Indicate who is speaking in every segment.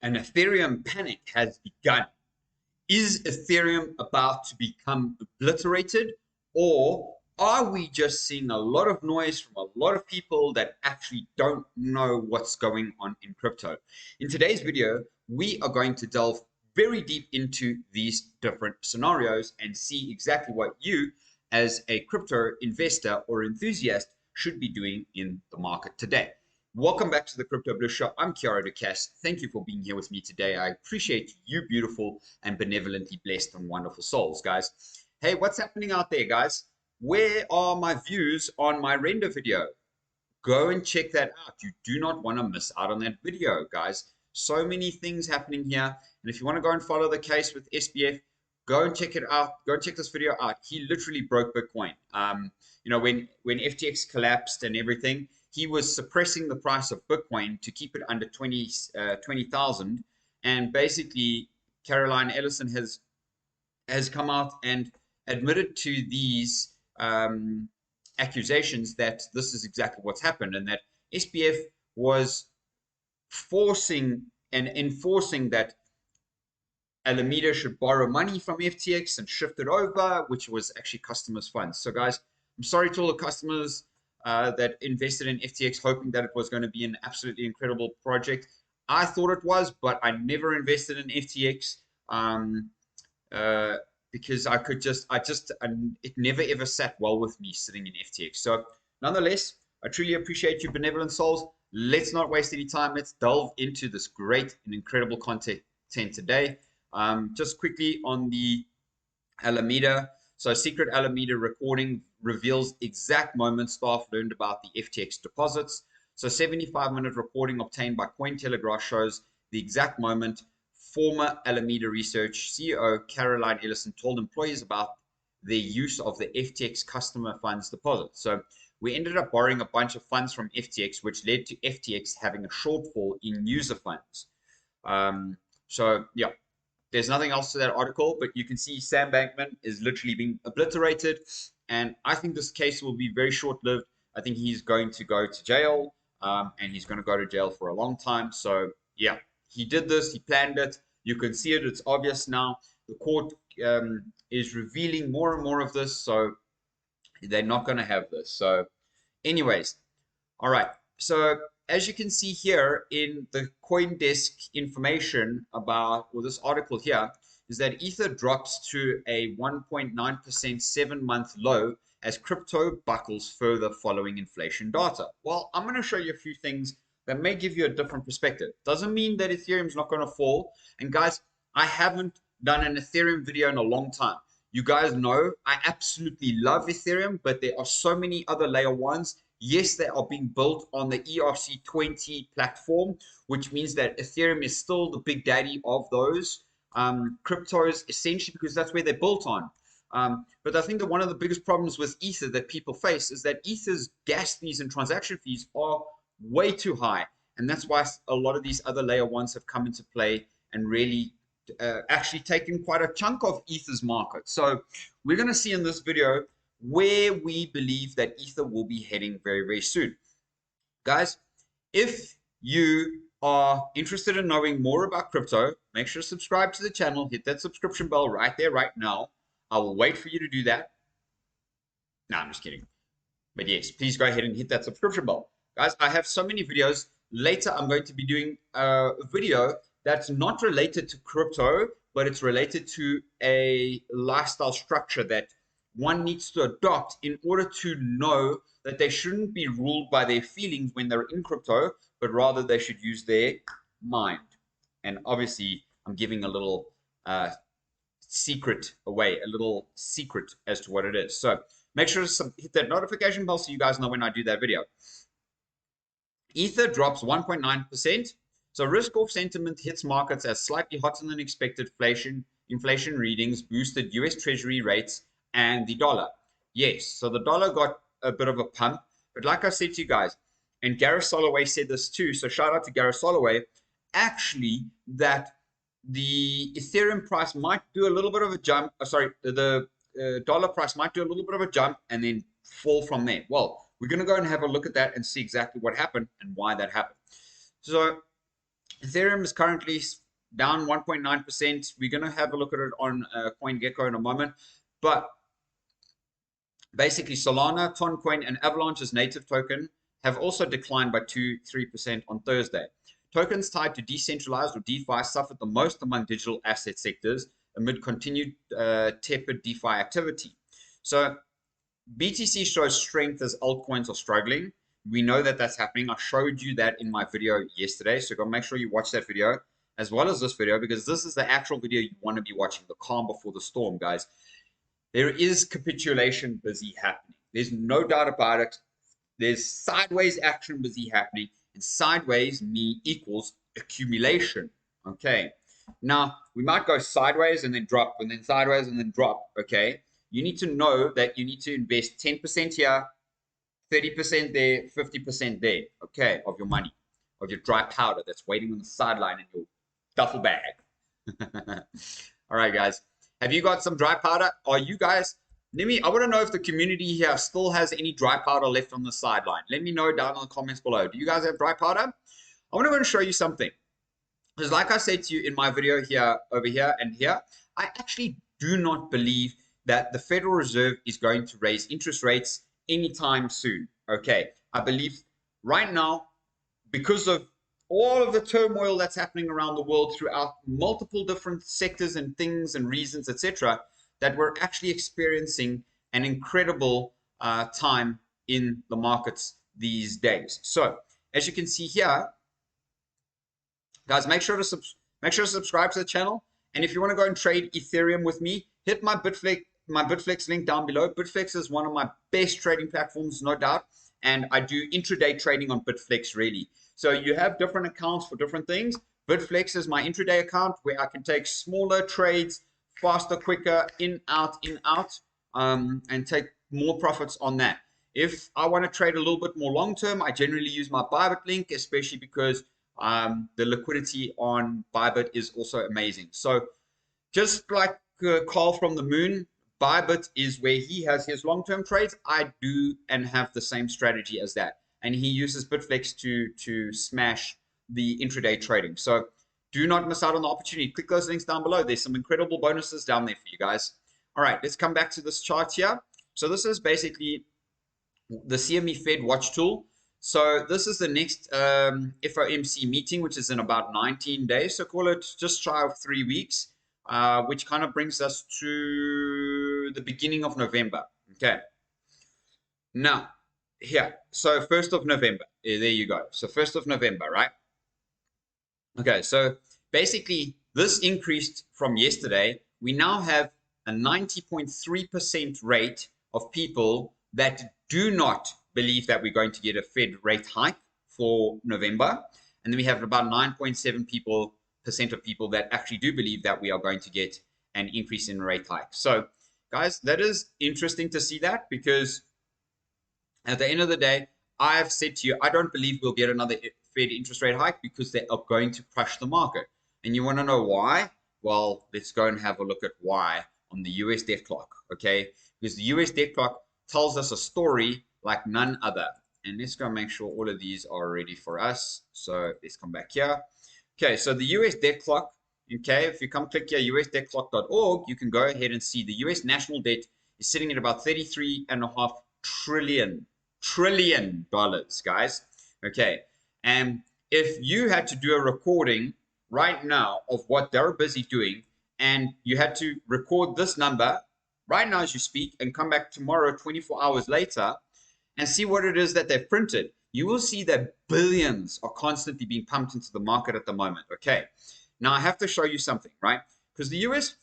Speaker 1: An Ethereum panic has begun. Is Ethereum about to become obliterated, or are we just seeing a lot of noise from a lot of people that actually don't know what's going on in crypto? In today's video, we are going to delve very deep into these different scenarios and see exactly what you, as a crypto investor or enthusiast, should be doing in the market today. Welcome back to the Crypto Bliss Show. I'm Kiara Ducasse. Thank you for being here with me today. I appreciate you, beautiful and benevolently blessed and wonderful souls, guys. Hey, what's happening out there, guys? Where are my views on my render video? Go and check that out. You do not want to miss out on that video, guys. So many things happening here. And if you want to go and follow the case with SBF, go and check it out. Go check this video out. He literally broke Bitcoin. When FTX collapsed and everything, he was suppressing the price of Bitcoin to keep it under 20,000. And basically, Caroline Ellison has come out and admitted to these accusations that this is exactly what's happened, and that SBF was forcing and enforcing that Alameda should borrow money from FTX and shift it over, which was actually customers' funds. So, guys, I'm sorry to all the customers that invested in FTX, hoping that it was going to be an absolutely incredible project. I thought it was, but I never invested in FTX because it never ever sat well with me sitting in FTX. So, nonetheless, I truly appreciate you, benevolent souls. Let's not waste any time. Let's delve into this great and incredible content today. Just quickly on the Alameda. So secret Alameda recording reveals exact moment staff learned about the FTX deposits. So 75-minute recording obtained by Cointelegraph shows the exact moment former Alameda Research CEO Caroline Ellison told employees about their use of the FTX customer funds deposit. So we ended up borrowing a bunch of funds from FTX, which led to FTX having a shortfall in user funds. There's nothing else to that article, but you can see Sam Bankman is literally being obliterated. And I think this case will be very short-lived. I think he's going to go to jail, and he's going to go to jail for a long time. So, yeah, he did this. He planned it. You can see it. It's obvious now. The court is revealing more and more of this. So they're not going to have this. So anyways, all right. So as you can see here in the CoinDesk information about, or this article here, is that Ether drops to a 1.9% 7-month low as crypto buckles further following inflation data. Well, I'm going to show you a few things that may give you a different perspective. Doesn't mean that Ethereum's not going to fall. And guys, I haven't done an Ethereum video in a long time. You guys know I absolutely love Ethereum, but there are so many other layer ones. Yes, they are being built on the ERC20 platform, which means that Ethereum is still the big daddy of those cryptos, essentially because that's where they're built on. But I think that one of the biggest problems with Ether that people face is that Ether's gas fees and transaction fees are way too high. And that's why a lot of these other layer ones have come into play and really actually taken quite a chunk of Ether's market. So we're going to see in this video where we believe that Ether will be heading very, very soon. Guys, if you are interested in knowing more about crypto, make sure to subscribe to the channel, hit that subscription bell right there, right now. I will wait for you to do that. No, I'm just kidding. But yes, please go ahead and hit that subscription bell. Guys, I have so many videos. Later, I'm going to be doing a video that's not related to crypto, but it's related to a lifestyle structure that one needs to adopt in order to know that they shouldn't be ruled by their feelings when they're in crypto, but rather they should use their mind. And obviously, I'm giving a little secret away, a little secret as to what it is. So make sure to hit that notification bell so you guys know when I do that video. Ether drops 1.9%. So risk-off sentiment hits markets as slightly hotter than expected inflation readings boosted U.S. Treasury rates and the dollar. Yes, so the dollar got a bit of a pump. But like I said to you guys, and Gareth Soloway said this too, so shout out to Gareth Soloway, actually that the Ethereum price might do a little bit of a jump. The dollar price might do a little bit of a jump and then fall from there. Well, we're going to go and have a look at that and see exactly what happened and why that happened. So Ethereum is currently down 1.9%. We're going to have a look at it on CoinGecko in a moment. But basically, Solana, Toncoin, and Avalanche's native token have also declined by 2-3% on Thursday. Tokens tied to decentralized or DeFi suffered the most among digital asset sectors amid continued tepid DeFi activity. So BTC shows strength as altcoins are struggling. We know that that's happening. I showed you that in my video yesterday. So go make sure you watch that video as well as this video, because this is the actual video you want to be watching, the calm before the storm, guys. There is capitulation busy happening. There's no doubt about it. There's sideways action busy happening, and sideways equals accumulation. Okay. Now, we might go sideways and then drop, and then sideways and then drop. Okay. You need to know that you need to invest 10% here, 30% there, 50% there, okay, of your money, of your dry powder that's waiting on the sideline in your duffel bag. All right, guys. Have you got some dry powder? Are you guys, I want to know if the community here still has any dry powder left on the sideline. Let me know down in the comments below. Do you guys have dry powder? I want to go and show you something. Because like I said to you in my video here, over here, and here, I actually do not believe that the Federal Reserve is going to raise interest rates anytime soon. Okay, I believe right now, because of all of the turmoil that's happening around the world throughout multiple different sectors and things and reasons, etc., that we're actually experiencing an incredible time in the markets these days. So as you can see here, guys, make sure to subscribe to the channel. And if you want to go and trade Ethereum with me, hit my Bitflex link down below. Bitflex is one of my best trading platforms, no doubt. And I do intraday trading on Bitflex, really. So you have different accounts for different things. Bitflex is my intraday account where I can take smaller trades, faster, quicker, in, out, and take more profits on that. If I want to trade a little bit more long-term, I generally use my Bybit link, especially because the liquidity on Bybit is also amazing. So just like Carl from the Moon, Bybit is where he has his long-term trades. I do and have the same strategy as that. And he uses Bitflex to smash the intraday trading. So do not miss out on the opportunity. Click those links down below. There's some incredible bonuses down there for you guys. All right, let's come back to this chart here. So this is basically the CME Fed Watch tool. So this is the next FOMC meeting, which is in about 19 days. So call it just shy of 3 weeks, which kind of brings us to the beginning of November. Okay. Now, here. So 1st of November. There you go. So 1st of November, right? Okay. So basically, this increased from yesterday. We now have a 90.3% rate of people that do not believe that we're going to get a Fed rate hike for November. And then we have about 9.7% of people that actually do believe that we are going to get an increase in rate hike. So guys, that is interesting to see that, because at the end of the day, I've said to you, I don't believe we'll get another Fed interest rate hike because they are going to crush the market. And you want to know why? Well, let's go and have a look at why on the US debt clock, okay? Because the US debt clock tells us a story like none other. And let's go make sure all of these are ready for us. So let's come back here. Okay, so the US debt clock, okay, if you come click here, usdebtclock.org, you can go ahead and see the US national debt is sitting at about $33.5 trillion dollars, guys. Okay, and if you had to do a recording right now of what they're busy doing, and you had to record this number right now as you speak and come back tomorrow 24 hours later and see what it is that they've printed, you will see that billions are constantly being pumped into the market at the moment. Okay, now I have to show you something, right? Because the US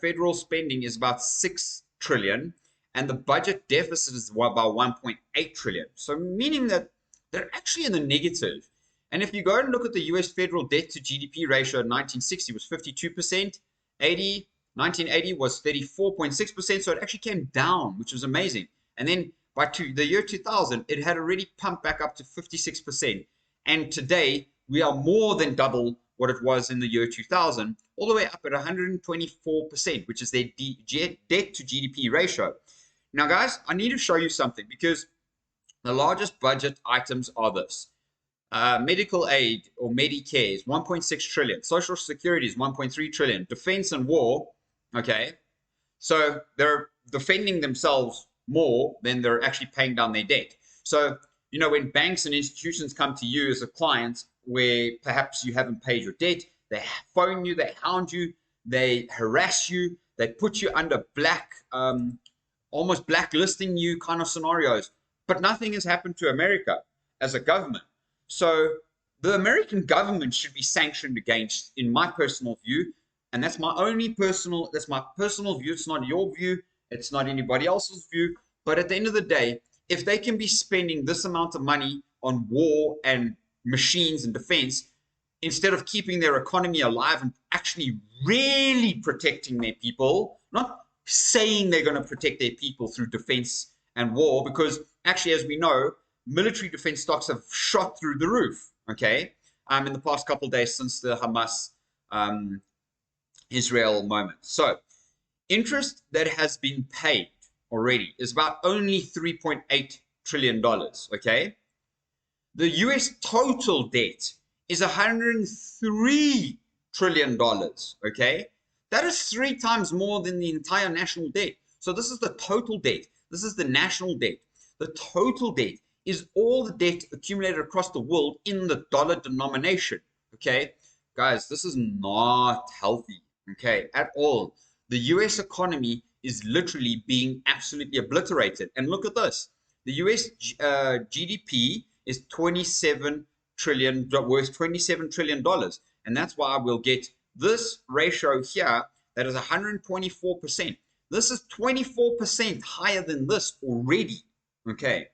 Speaker 1: federal spending is about 6 trillion and the budget deficit is about 1.8 trillion. So meaning that they're actually in the negative. And if you go and look at the US federal debt to GDP ratio in 1960 was 52%, 1980 was 34.6%, so it actually came down, which was amazing. And then by the year 2000, it had already pumped back up to 56%. And today, we are more than double what it was in the year 2000, all the way up at 124%, which is their debt to GDP ratio. Now, guys, I need to show you something, because the largest budget items are this. Medical aid or Medicare is 1.6 trillion. Social security is 1.3 trillion. Defense and war, okay? So they're defending themselves more than they're actually paying down their debt. So, you know, when banks and institutions come to you as a client where perhaps you haven't paid your debt, they phone you, they hound you, they harass you, they put you under almost blacklisting you kind of scenarios. But nothing has happened to America as a government. So the American government should be sanctioned against, in my personal view. And that's my personal view. It's not your view. It's not anybody else's view. But at the end of the day, if they can be spending this amount of money on war and machines and defense, instead of keeping their economy alive and actually really protecting their people, not saying they're going to protect their people through defense and war, because actually, as we know, military defense stocks have shot through the roof, okay, in the past couple of days since the Hamas Israel moment. So interest that has been paid already is about only $3.8 trillion, okay? The US total debt is $103 trillion, okay? That is 3 times more than the entire national debt. So this is the total debt. This is the national debt. The total debt is all the debt accumulated across the world in the dollar denomination, okay? Guys, this is not healthy, okay, at all. The US economy is literally being absolutely obliterated. And look at this. The US GDP is worth $27 trillion. And that's why we'll get this ratio here that is 124%. This is 24% higher than this already, okay?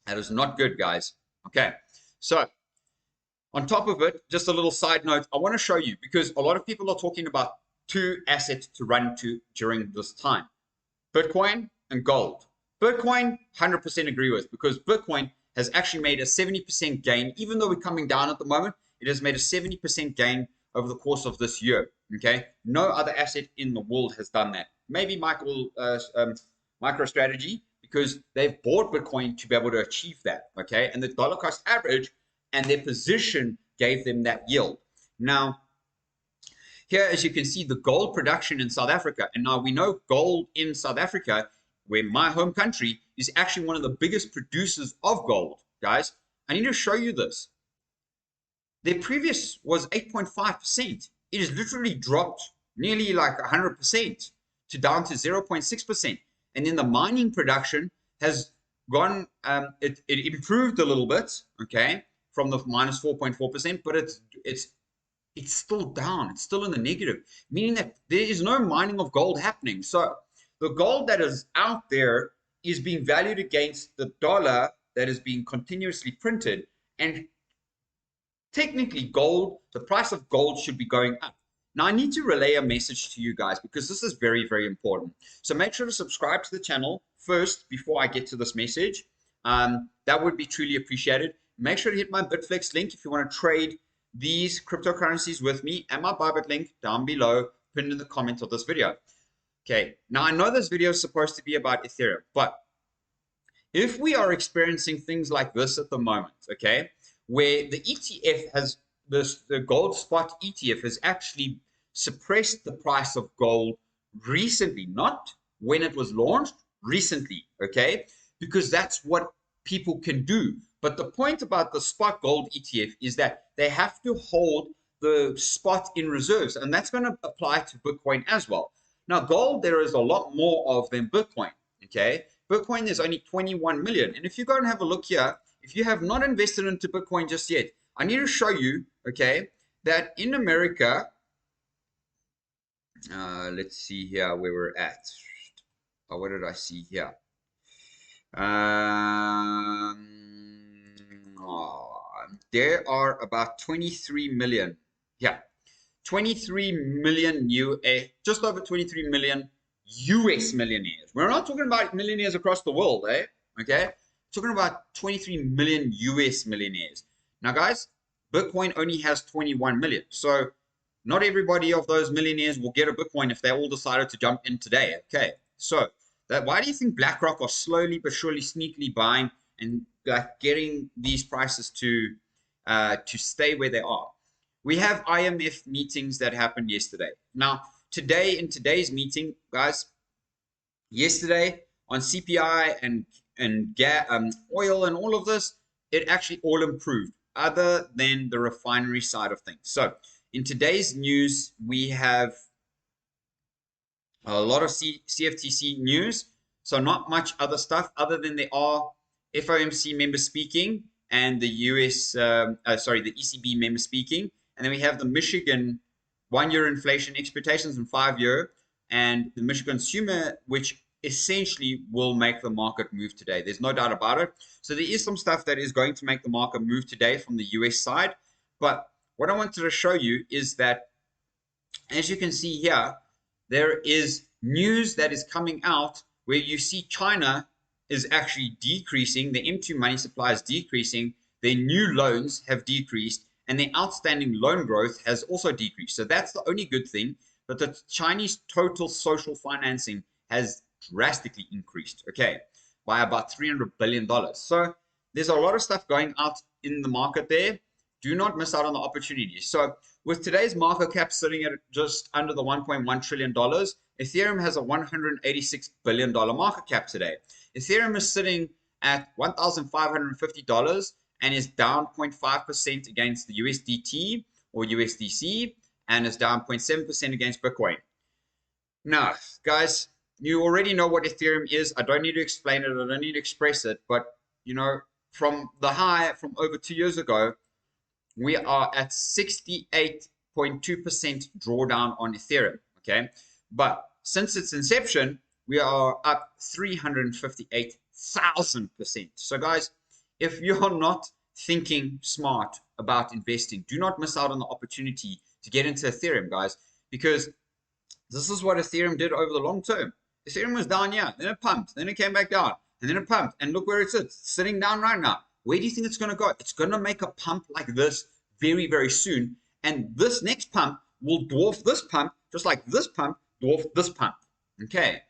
Speaker 1: That is not good, guys. Okay, so on top of it, just a little side note, I want to show you, because a lot of people are talking about 2 assets to run to during this time: Bitcoin and gold. Bitcoin, 100% agree with, because Bitcoin has actually made a 70% gain. Even though we're coming down at the moment, it has made a 70% gain over the course of this year, okay? No other asset in the world has done that. Maybe MicroStrategy, because they've bought Bitcoin to be able to achieve that, okay? And the dollar cost average and their position gave them that yield. Now, here, as you can see, the gold production in South Africa, and now we know gold in South Africa, where my home country, is actually one of the biggest producers of gold, guys. I need to show you this. Their previous was 8.5%. It has literally dropped nearly like 100% to down to 0.6%. And then the mining production has gone, it improved a little bit, okay, from the minus 4.4%, but it's still down. It's still in the negative, meaning that there is no mining of gold happening. So the gold that is out there is being valued against the dollar that is being continuously printed. And technically gold, the price of gold should be going up. Now, I need to relay a message to you guys, because this is very, very important. So make sure to subscribe to the channel first before I get to this message. That would be truly appreciated. Make sure to hit my Bitflex link if you want to trade these cryptocurrencies with me, and my Bybit link down below, pinned in the comment of this video. Okay, now I know this video is supposed to be about Ethereum, but if we are experiencing things like this at the moment, okay, where the ETF has the gold spot ETF has actually suppressed the price of gold recently, not when it was launched, recently, okay? Because that's what people can do. But the point about the spot gold ETF is that they have to hold the spot in reserves, and that's going to apply to Bitcoin as well. Now, gold, there is a lot more of than Bitcoin, okay? Bitcoin, there's only 21 million. And if you go and have a look here, if you have not invested into Bitcoin just yet, I need to show you, okay, that in America, let's see here where we're at. Oh, what did I see here? There are about 23 million. Yeah, 23 million just over 23 million US millionaires. We're not talking about millionaires across the world, eh? Okay, talking about 23 million US millionaires. Now, guys, Bitcoin only has 21 million. So not everybody of those millionaires will get a Bitcoin if they all decided to jump in today. Okay, so why do you think BlackRock are slowly but surely sneakily buying and like getting these prices to to stay where they are. We have IMF meetings that happened yesterday. Now, in today's meeting, guys, yesterday on CPI and oil and all of this, it actually all improved, other than the refinery side of things. So in today's news, we have a lot of CFTC news. So not much other stuff other than there are FOMC members speaking and the the ECB member speaking. And then we have the Michigan 1-year inflation expectations and 5-year, and the Michigan consumer, which essentially will make the market move today. There's no doubt about it. So there is some stuff that is going to make the market move today from the US side. But what I wanted to show you is that, as you can see here, there is news that is coming out where you see China is actually decreasing. The M2 money supply is decreasing. Their new loans have decreased, and their outstanding loan growth has also decreased. So that's the only good thing. But the Chinese total social financing has drastically increased, okay, by about $300 billion. So there's a lot of stuff going out in the market there. Do not miss out on the opportunities. So with today's market cap sitting at just under the $1.1 trillion, Ethereum has a $186 billion market cap today. Ethereum is sitting at $1,550 and is down 0.5% against the USDT or USDC, and is down 0.7% against Bitcoin. Now, guys, you already know what Ethereum is. I don't need to explain it. I don't need to express it. But, you know, from the high from over 2 years ago, we are at 68.2% drawdown on Ethereum, okay? But since its inception, we are up 358,000%. So, guys, if you're not thinking smart about investing, do not miss out on the opportunity to get into Ethereum, guys, because this is what Ethereum did over the long term. Ethereum was down here, then it pumped, then it came back down, and then it pumped, and look where it sits, sitting down right now. Where do you think it's going to go? It's going to make a pump like this very, very soon, and this next pump will dwarf this pump, just like this pump dwarfed this pump. Okay,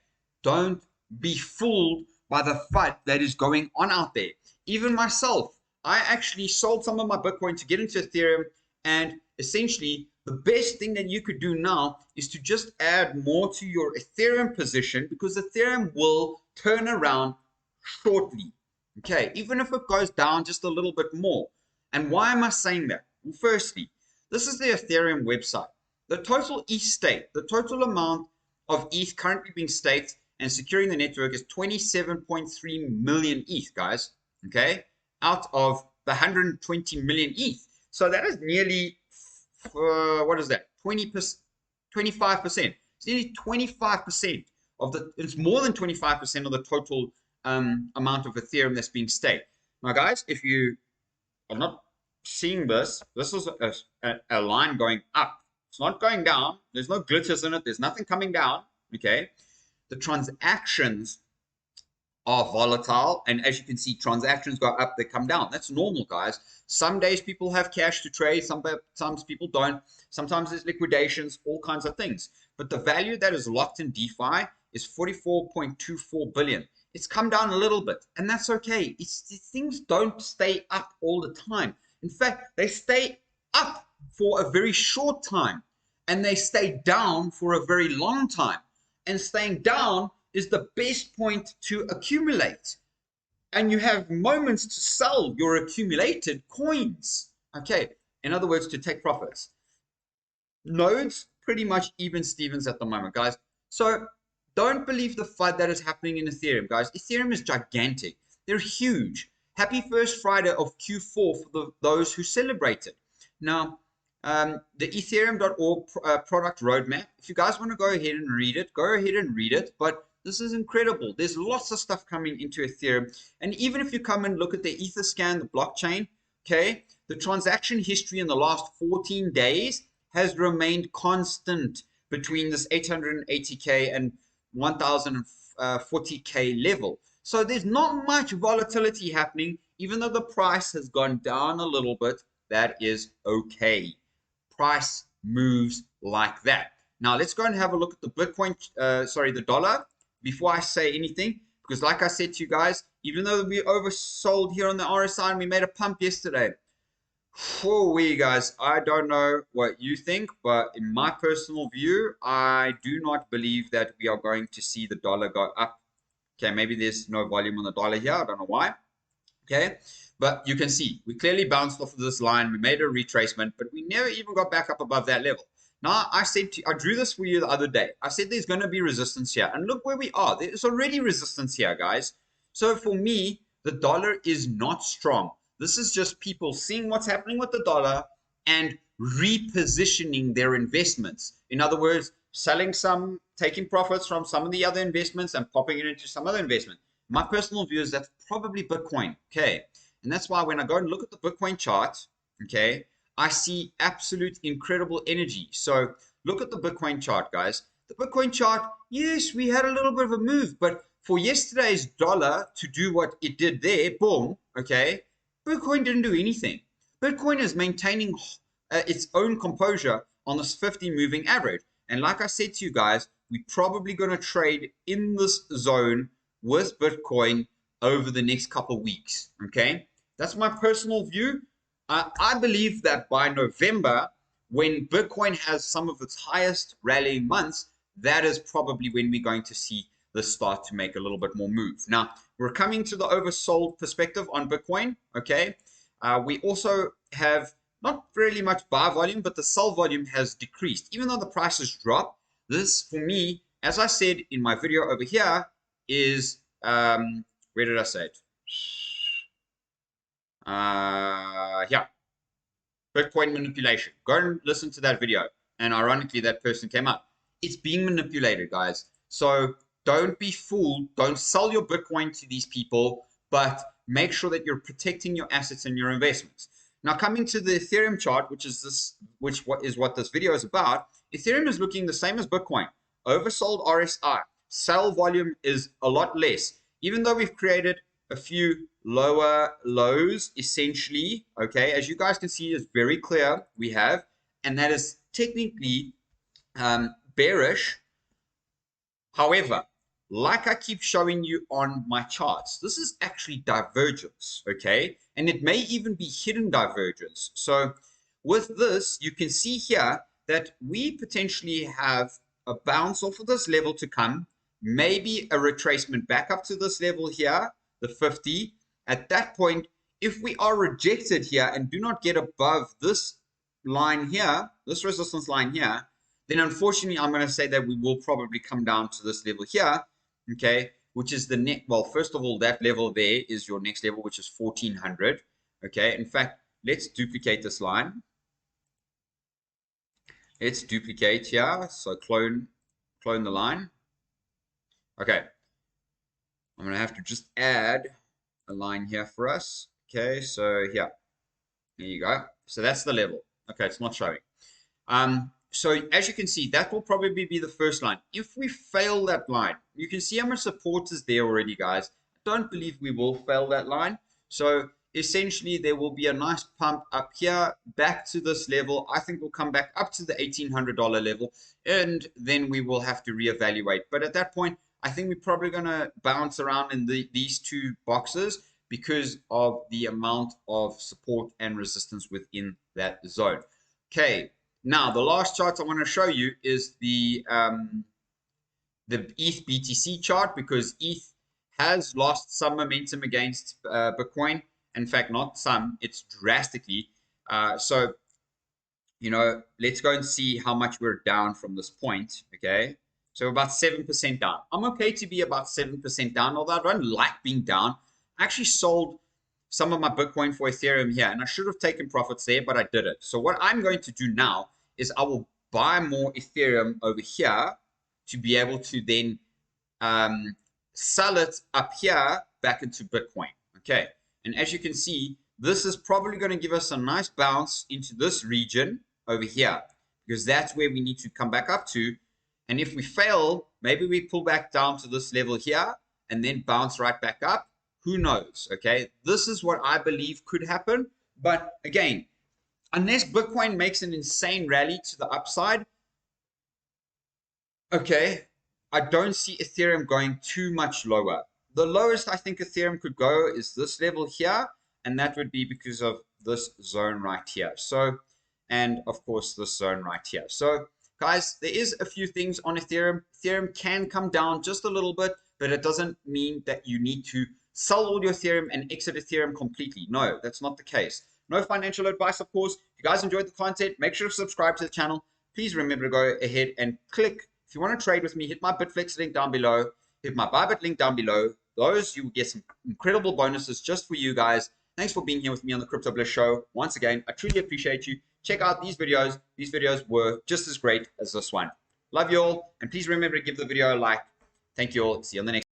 Speaker 1: don't be fooled by the FUD that is going on out there. Even myself, I actually sold some of my Bitcoin to get into Ethereum, and essentially the best thing that you could do now is to just add more to your Ethereum position, because Ethereum will turn around shortly. Okay, even if it goes down just a little bit more. And why am I saying that? Well, firstly, this is the Ethereum website. The total ETH state, the total amount of ETH currently being staked and securing the network is 27.3 million ETH, guys. Okay, out of the 120 million ETH. So that is nearly, what is that? 25%. It's nearly 25% of the, it's more than 25% of the total amount of Ethereum that's being staked. Now, guys, if you are not seeing this, this is a line going up. It's not going down. There's no glitches in it. There's nothing coming down. Okay. The transactions are volatile, and as you can see, transactions go up, they come down. That's normal, guys. Some days people have cash to trade, sometimes people don't. Sometimes there's liquidations, all kinds of things. But the value that is locked in DeFi is 44.24 billion. It's come down a little bit, and that's okay. Things don't stay up all the time. In fact, they stay up for a very short time, and they stay down for a very long time. And staying down is the best point to accumulate. And you have moments to sell your accumulated coins. Okay, in other words, to take profits. Nodes, pretty much even Stevens at the moment, guys. So don't believe the FUD that is happening in Ethereum, guys. Ethereum is gigantic. They're huge. Happy first Friday of Q4 for those who celebrated. Now, the Ethereum.org product roadmap, if you guys want to go ahead and read it, go ahead and read it. But this is incredible. There's lots of stuff coming into Ethereum. And even if you come and look at the Etherscan, the blockchain, okay, the transaction history in the last 14 days has remained constant between this 880K and 1040K level. So there's not much volatility happening, even though the price has gone down a little bit. That is okay. Price moves like that. Now let's go and have a look at the Bitcoin, the dollar, before I say anything, because like I said to you guys, even though we oversold here on the RSI and we made a pump yesterday, For we guys, I don't know what you think, but in my personal view, I do not believe that we are going to see the dollar go up. Okay, maybe there's no volume on the dollar here. I don't know why. Okay, but you can see we clearly bounced off of this line. We made a retracement, but we never even got back up above that level. Now, I drew this for you the other day. I said there's going to be resistance here, and look where we are. There's already resistance here, guys. So for me, the dollar is not strong. This is just people seeing what's happening with the dollar and repositioning their investments. In other words, selling some, taking profits from some of the other investments and popping it into some other investment. My personal view is that's probably Bitcoin. Okay. And that's why when I go and look at the Bitcoin chart, okay, I see absolute incredible energy. So look at the Bitcoin chart, guys. The Bitcoin chart, yes, we had a little bit of a move, but for yesterday's dollar to do what it did there, boom, okay, Bitcoin didn't do anything. Bitcoin is maintaining its own composure on this 50 moving average. And like I said to you guys, we're probably going to trade in this zone with Bitcoin over the next couple of weeks. Okay, that's my personal view. I believe that by November, when Bitcoin has some of its highest rallying months, that is probably when we're going to see this start to make a little bit more move. Now, we're coming to the oversold perspective on Bitcoin. Okay, we also have not really much buy volume, but the sell volume has decreased. Even though the prices drop, this for me, as I said in my video over here, is where did I say it? Yeah, Bitcoin manipulation. Go and listen to that video. And ironically, that person came up. It's being manipulated, guys. So don't be fooled. Don't sell your Bitcoin to these people, but make sure that you're protecting your assets and your investments. Now, coming to the Ethereum chart, which is what this video is about, Ethereum is looking the same as Bitcoin. Oversold RSI. Sell volume is a lot less. Even though we've created a few lower lows, essentially, okay, as you guys can see, it's very clear we have, and that is technically bearish. However, like I keep showing you on my charts, this is actually divergence, okay? And it may even be hidden divergence. So with this, you can see here that we potentially have a bounce off of this level to come, maybe a retracement back up to this level here, the 50. At that point, if we are rejected here and do not get above this line here, this resistance line here, then unfortunately, I'm going to say that we will probably come down to this level here, okay, which is the next, well, first of all, that level there is your next level, which is 1400, okay. In fact, let's duplicate this line. Let's duplicate here, so clone the line. Okay, I'm going to have to just add a line here for us, okay, so here, there you go. So that's the level. Okay, it's not showing. So as you can see, that will probably be the first line. If we fail that line, you can see how much support is there already, guys. I don't believe we will fail that line. So essentially, there will be a nice pump up here, back to this level. I think we'll come back up to the $1,800 level, and then we will have to reevaluate. But at that point, I think we're probably going to bounce around in these two boxes because of the amount of support and resistance within that zone. Okay. Now, the last chart I want to show you is the ETH BTC chart, because ETH has lost some momentum against Bitcoin. In fact, not some, it's drastically. So, you know, let's go and see how much we're down from this point, okay? So about 7% down. I'm okay to be about 7% down, although I don't like being down. I actually sold some of my Bitcoin for Ethereum here, and I should have taken profits there, but I didn't. So what I'm going to do now is I will buy more Ethereum over here to be able to then sell it up here back into Bitcoin. Okay, and as you can see, this is probably going to give us a nice bounce into this region over here, because that's where we need to come back up to. And if we fail, maybe we pull back down to this level here and then bounce right back up. Who knows? Okay, this is what I believe could happen. But again, unless Bitcoin makes an insane rally to the upside, okay, I don't see Ethereum going too much lower. The lowest I think Ethereum could go is this level here, and that would be because of this zone right here. So, and of course, this zone right here. So, guys, there is a few things on Ethereum. Ethereum can come down just a little bit, but it doesn't mean that you need to sell all your Ethereum and exit Ethereum completely. No, that's not the case. No financial advice, of course. If you guys enjoyed the content, make sure to subscribe to the channel. Please remember to go ahead and click. If you want to trade with me, hit my Bitflex link down below. Hit my Bybit link down below. Those, you will get some incredible bonuses just for you guys. Thanks for being here with me on the Crypto Bliss Show. Once again, I truly appreciate you. Check out these videos. These videos were just as great as this one. Love you all. And please remember to give the video a like. Thank you all. See you on the next